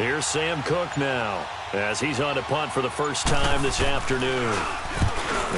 Here's Sam Cook now, as he's on to punt for the first time this afternoon.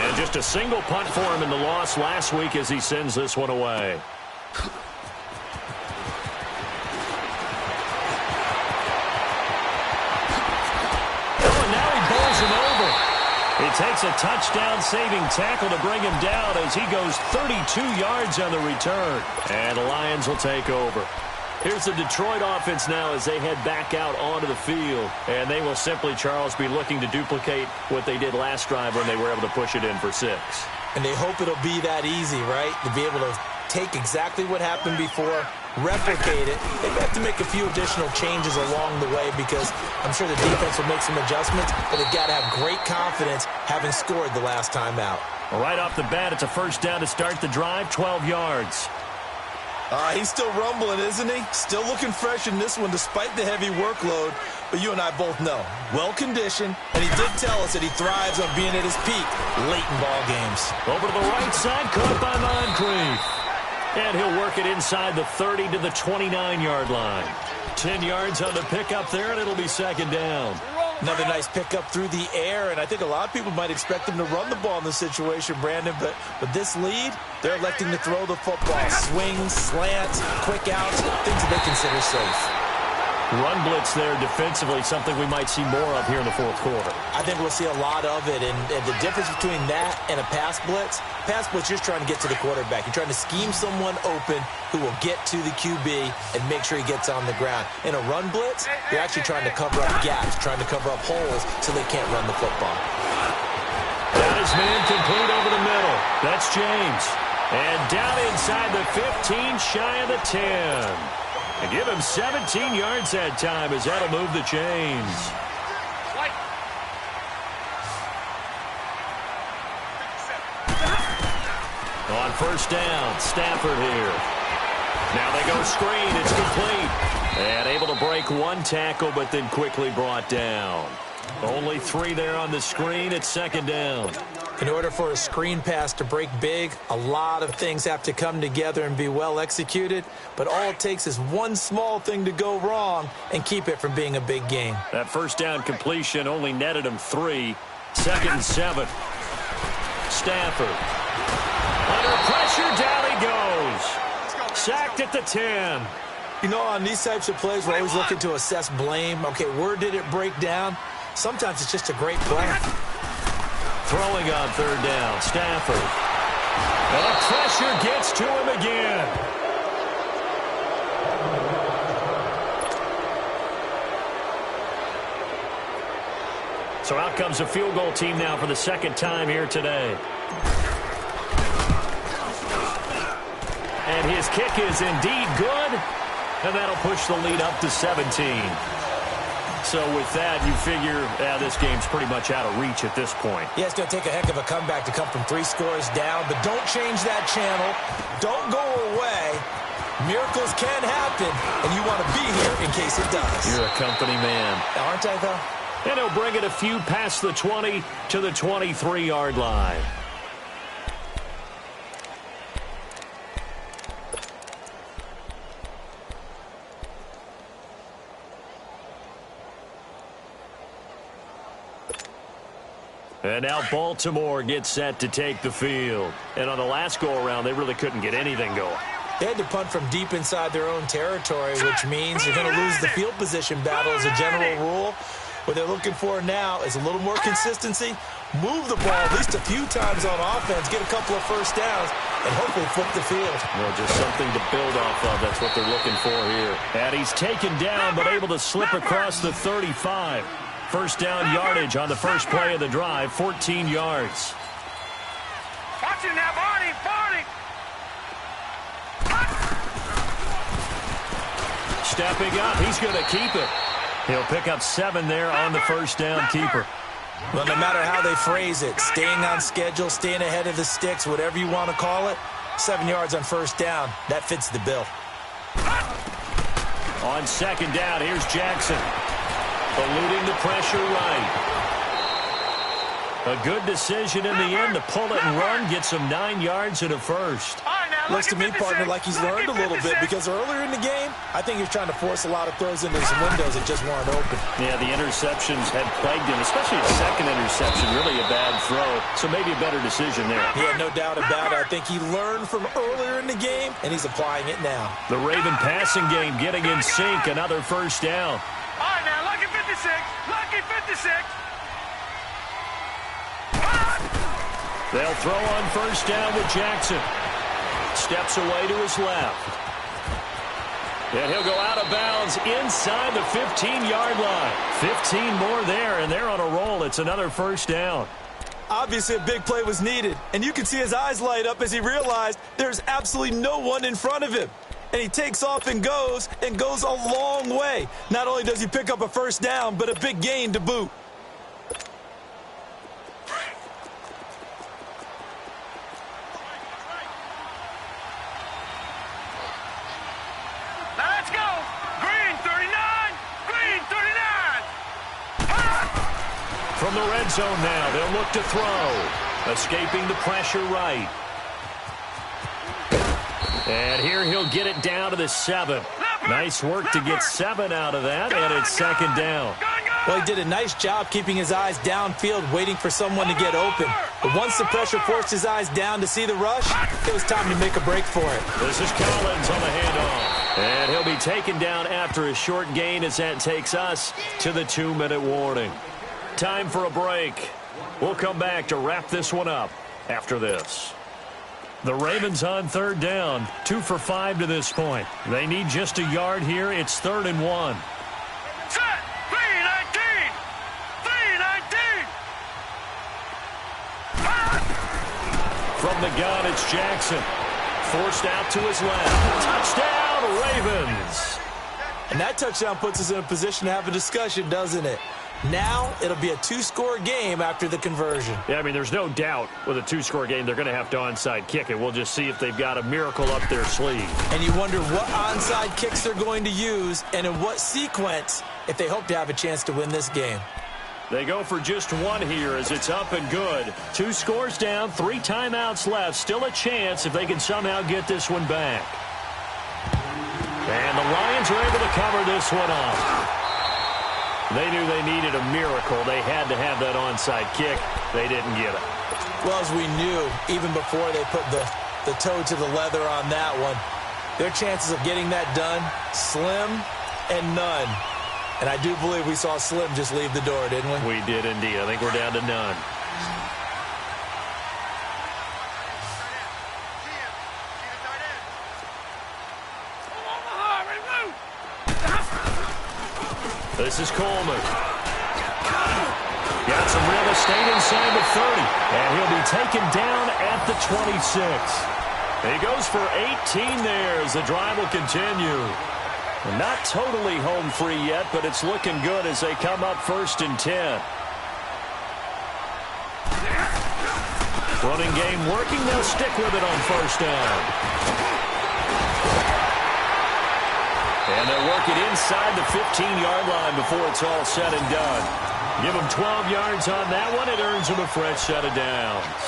And just a single punt for him in the loss last week as he sends this one away. He takes a touchdown-saving tackle to bring him down as he goes 32 yards on the return. And the Lions will take over. Here's the Detroit offense now as they head back out onto the field. And they will simply, Charles, be looking to duplicate what they did last drive when they were able to push it in for 6. And they hope it'll be that easy, right? To be able to take exactly what happened before, replicate it. They have to make a few additional changes along the way because I'm sure the defense will make some adjustments, but they've got to have great confidence having scored the last time out. Right off the bat, it's a first down to start the drive, 12 yards. He's still rumbling, isn't he? Still looking fresh in this one despite the heavy workload. But you and I both know, well-conditioned, and he did tell us that he thrives on being at his peak late in ball games. Over to the right side, caught by Moncrief. And he'll work it inside the 30 to the 29-yard line. 10 yards on the pickup there, and it'll be second down. Another nice pickup through the air, and I think a lot of people might expect him to run the ball in this situation, Brandon, but with this lead, they're electing to throw the football. Swings, slants, quick outs, things that they consider safe. Run blitz there defensively, something we might see more of here in the fourth quarter. I think we'll see a lot of it, and the difference between that and a pass blitz, you're just trying to get to the quarterback. You're trying to scheme someone open who will get to the QB and make sure he gets on the ground. In a run blitz, you're actually trying to cover up gaps, trying to cover up holes so they can't run the football. That is man complete over the middle. That's James. And down inside the 15, shy of the 10. And give him 17 yards that time as that'll move the chains. On first down, Stafford here. Now they go screen. It's complete. And able to break one tackle, but then quickly brought down. Only 3 there on the screen. It's second down. In order for a screen pass to break big, a lot of things have to come together and be well executed. But all it takes is one small thing to go wrong and keep it from being a big game. That first down completion only netted him 3. Second and 7. Stafford. Under pressure, down he goes. Sacked at the 10. You know, on these types of plays, we're always looking to assess blame. Okay, where did it break down? Sometimes it's just a great play. Throwing on third down, Stafford. And the pressure gets to him again. So out comes a field goal team now for the second time here today. And his kick is indeed good. And that'll push the lead up to 17. So with that, you figure this game's pretty much out of reach at this point. Yeah, it's going to take a heck of a comeback to come from 3 scores down, but don't change that channel. Don't go away. Miracles can happen, and you want to be here in case it does. You're a company man. Aren't I, though? And he'll bring it a few past the 20 to the 23-yard line. And now Baltimore gets set to take the field. And on the last go-around, they really couldn't get anything going. They had to punt from deep inside their own territory, which means you're going to lose the field position battle as a general rule. What they're looking for now is a little more consistency, move the ball at least a few times on offense, get a couple of first downs, and hopefully flip the field. Well, just something to build off of. That's what they're looking for here. And he's taken down, but able to slip across the 35. First down yardage on the first play of the drive, 14 yards. Watch it now, Barney, Barney! Stepping up, he's going to keep it. He'll pick up 7 there on the first down keeper. Well, no matter how they phrase it, staying on schedule, staying ahead of the sticks, whatever you want to call it, 7 yards on first down, that fits the bill. On second down, here's Jackson. Eluding the pressure right. A good decision in the end to pull it and run, gets him 9 yards and a first. All right, now, Looks to me, partner, like he's learned a little bit because earlier in the game, I think he was trying to force a lot of throws into his windows that just weren't open. Yeah, the interceptions had plagued him, especially his second interception, really a bad throw. So maybe a better decision there. Yeah, no doubt about it. I think he learned from earlier in the game, and he's applying it now. The Raven passing game getting in sync, another first down. All right, now, lucky 56. Lucky 56. They'll throw on first down with Jackson. Steps away to his left. And he'll go out of bounds inside the 15-yard line. 15 more there, and they're on a roll. It's another first down. Obviously, a big play was needed, and you can see his eyes light up as he realized there's absolutely no one in front of him. And he takes off and goes a long way. Not only does he pick up a first down, but a big gain to boot. From the red zone now, they'll look to throw. Escaping the pressure right. And here he'll get it down to the 7. Nice work to get 7 out of that, and it's second down. Well, he did a nice job keeping his eyes downfield, waiting for someone to get open. But once the pressure forced his eyes down to see the rush, it was time to make a break for it. This is Collins on the handoff. And he'll be taken down after a short gain as that takes us to the 2-minute warning. Time for a break. We'll come back to wrap this one up after this. The Ravens on third down, 2 for 5 to this point. They need just a yard here. It's 3rd and 1. Set. 3-19. 3-19. From the gun, it's Jackson. Forced out to his left. Touchdown, Ravens. And that touchdown puts us in a position to have a discussion, doesn't it? Now it'll be a 2-score game after the conversion. Yeah, I mean, there's no doubt with a 2-score game they're going to have to onside kick it. We'll just see if they've got a miracle up their sleeve. And you wonder what onside kicks they're going to use and in what sequence if they hope to have a chance to win this game. They go for just 1 here as it's up and good. 2 scores down, 3 timeouts left. Still a chance if they can somehow get this one back. And the Lions are able to cover this one off. They knew they needed a miracle. They had to have that onside kick. They didn't get it. Well, as we knew, even before they put the toe to the leather on that one, their chances of getting that done, slim and none. And I do believe we saw Slim just leave the door, didn't we? We did indeed. I think we're down to none. This is Coleman. Got some real estate inside the 30. And he'll be taken down at the 26. He goes for 18 there as the drive will continue. Not totally home free yet, but it's looking good as they come up 1st and 10. Running game working. They'll stick with it on 1st down. And they'll work it inside the 15-yard line before it's all said and done. Give them 12 yards on that one. It earns them a fresh set of downs.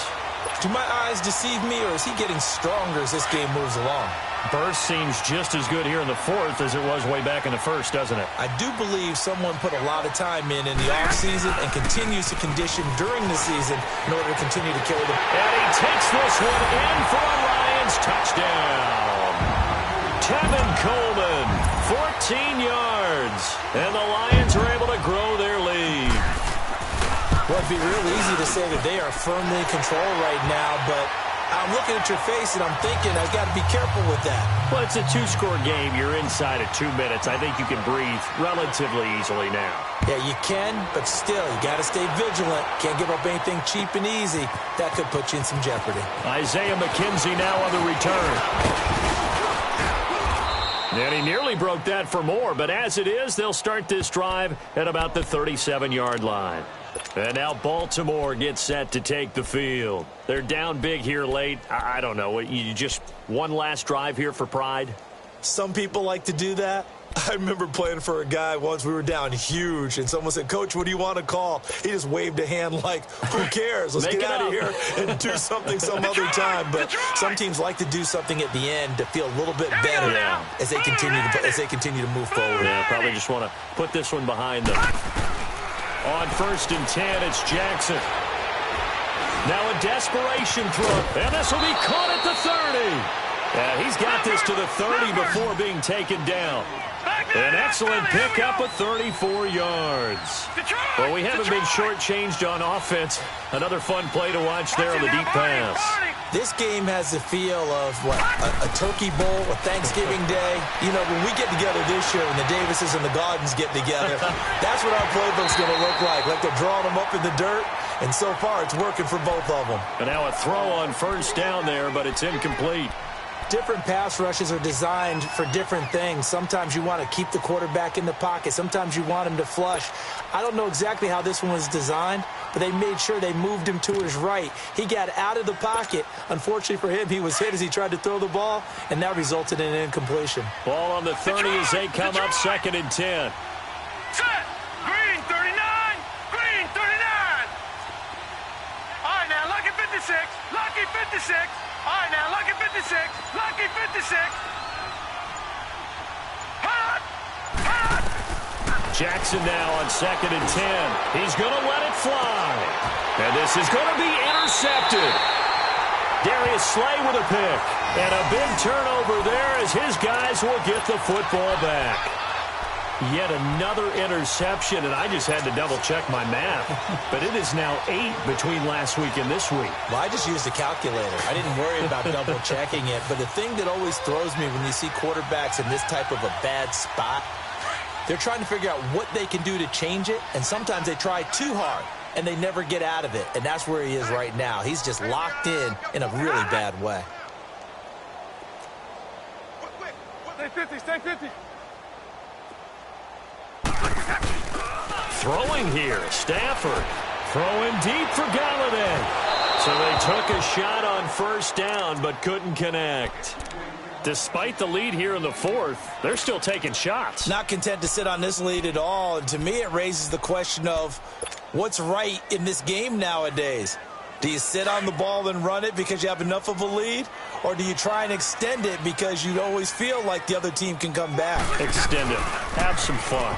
Do my eyes deceive me, or is he getting stronger as this game moves along? Burst seems just as good here in the 4th as it was way back in the 1st, doesn't it? I do believe someone put a lot of time in the offseason and continues to condition during the season in order to continue to carry them. And he takes this one in for a Lions touchdown. Tevin Coleman, 14 yards. And the Lions are able to grow their lead. Well, it'd be real easy to say that they are firmly in control right now, but I'm looking at your face and I'm thinking I've got to be careful with that. Well, it's a 2-score game. You're inside of 2 minutes. I think you can breathe relatively easily now. Yeah, you can, but still, you got to stay vigilant. Can't give up anything cheap and easy. That could put you in some jeopardy. Isaiah McKenzie now on the return. And he nearly broke that for more, but as it is, they'll start this drive at about the 37-yard line. And now Baltimore gets set to take the field. They're down big here late. I don't know. You just one last drive here for pride? Some people like to do that. I remember playing for a guy once. We were down huge, and someone said, "Coach, what do you want to call?" He just waved a hand like, "Who cares? Let's get out of here and do something some other time." But some teams like to do something at the end to feel a little bit better as they continue to move forward. Yeah, probably just want to put this one behind them. On 1st and 10, it's Jackson. Now a desperation throw, and this will be caught at the 30. Yeah, he's got this to the 30 before being taken down. An excellent pickup of 34 yards. Well, we haven't been shortchanged on offense. Another fun play to watch there on the deep pass. This game has the feel of, a Turkey Bowl, a Thanksgiving Day. You know, when we get together this year and the Davises and the Gaudens get together, that's what our playbook's going to look like. Like they're drawing them up in the dirt, and so far it's working for both of them. And now a throw on 1st down there, but it's incomplete. Different pass rushes are designed for different things. Sometimes you want to keep the quarterback in the pocket. Sometimes you want him to flush. I don't know exactly how this one was designed, but they made sure they moved him to his right. He got out of the pocket. Unfortunately for him, he was hit as he tried to throw the ball, and that resulted in an incompletion. Ball on the 30 as they come up 2nd and 10. Set. Green 39. Green 39. All right, now, lucky 56. Lucky 56. All right, now, lucky 56. Lucky 56. Hot. Hot. Jackson now on 2nd and 10. He's going to let it fly. And this is going to be intercepted. Darius Slay with a pick. And a big turnover there as his guys will get the football back. Yet another interception, and I just had to double-check my math. But it is now 8 between last week and this week. Well, I just used a calculator. I didn't worry about double-checking it. But the thing that always throws me when you see quarterbacks in this type of a bad spot, they're trying to figure out what they can do to change it, and sometimes they try too hard, and they never get out of it. And that's where he is right now. He's just locked in a really bad way. Stay 50, stay 50. Throwing here, Stafford. Throwing deep for Galladay. So they took a shot on 1st down, but couldn't connect. Despite the lead here in the 4th, they're still taking shots. Not content to sit on this lead at all. And to me, it raises the question of what's right in this game nowadays. Do you sit on the ball and run it because you have enough of a lead? Or do you try and extend it because you always feel like the other team can come back? Extend it. Have some fun.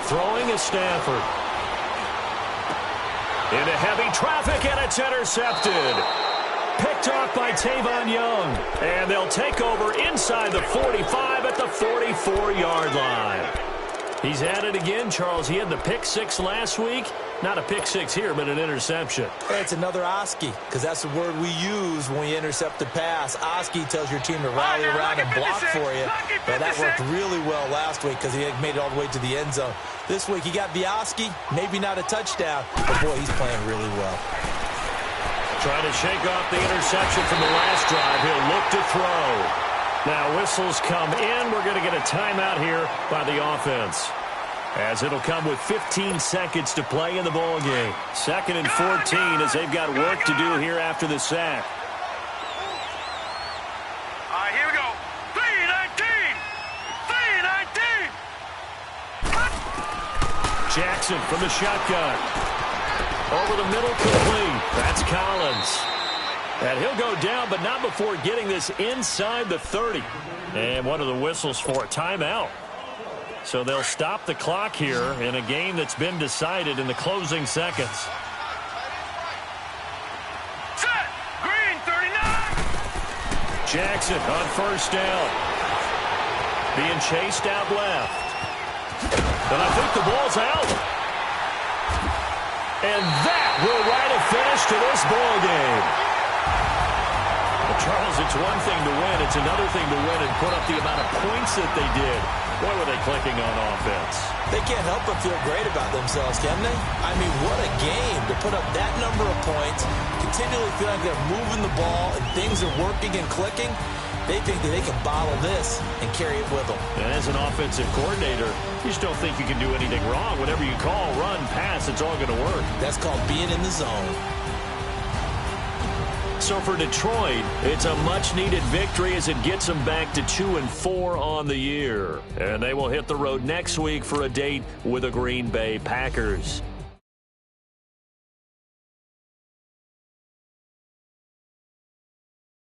Throwing is Stafford. Into heavy traffic, and it's intercepted. Picked off by Tavon Young. And they'll take over inside the 45 at the 44-yard line. He's at it again, Charles. He had the pick 6 last week. Not a pick 6 here, but an interception. Hey, it's another Oski, because that's the word we use when we intercept the pass. Oski tells your team to rally around and block for you. Well, that worked really well last week because he made it all the way to the end zone. This week he got the Oski, maybe not a touchdown, but boy, he's playing really well. Trying to shake off the interception from the last drive. He'll look to throw. Now whistles come in. We're going to get a timeout here by the offense, as it'll come with 15 seconds to play in the ball game. 2nd and 14 as they've got work to do here after the sack. All right, here we go. 3-19. 3-19. Jackson from the shotgun. Over the middle, complete. That's Collins. And he'll go down, but not before getting this inside the 30. And one of the whistles for a timeout. So they'll stop the clock here in a game that's been decided in the closing seconds. Set. Green 39. Jackson on 1st down. Being chased out left. And I think the ball's out. And that will write a finish to this ball game. Well, Charles, it's one thing to win. It's another thing to win and put up the amount of points that they did. Boy, were they clicking on offense. They can't help but feel great about themselves, can they? I mean, what a game to put up that number of points, continually feel like they're moving the ball and things are working and clicking. They think that they can bottle this and carry it with them. And as an offensive coordinator, you just don't think you can do anything wrong. Whatever you call, run, pass, it's all going to work. That's called being in the zone. So for Detroit, it's a much-needed victory as it gets them back to 2-4 on the year. And they will hit the road next week for a date with the Green Bay Packers.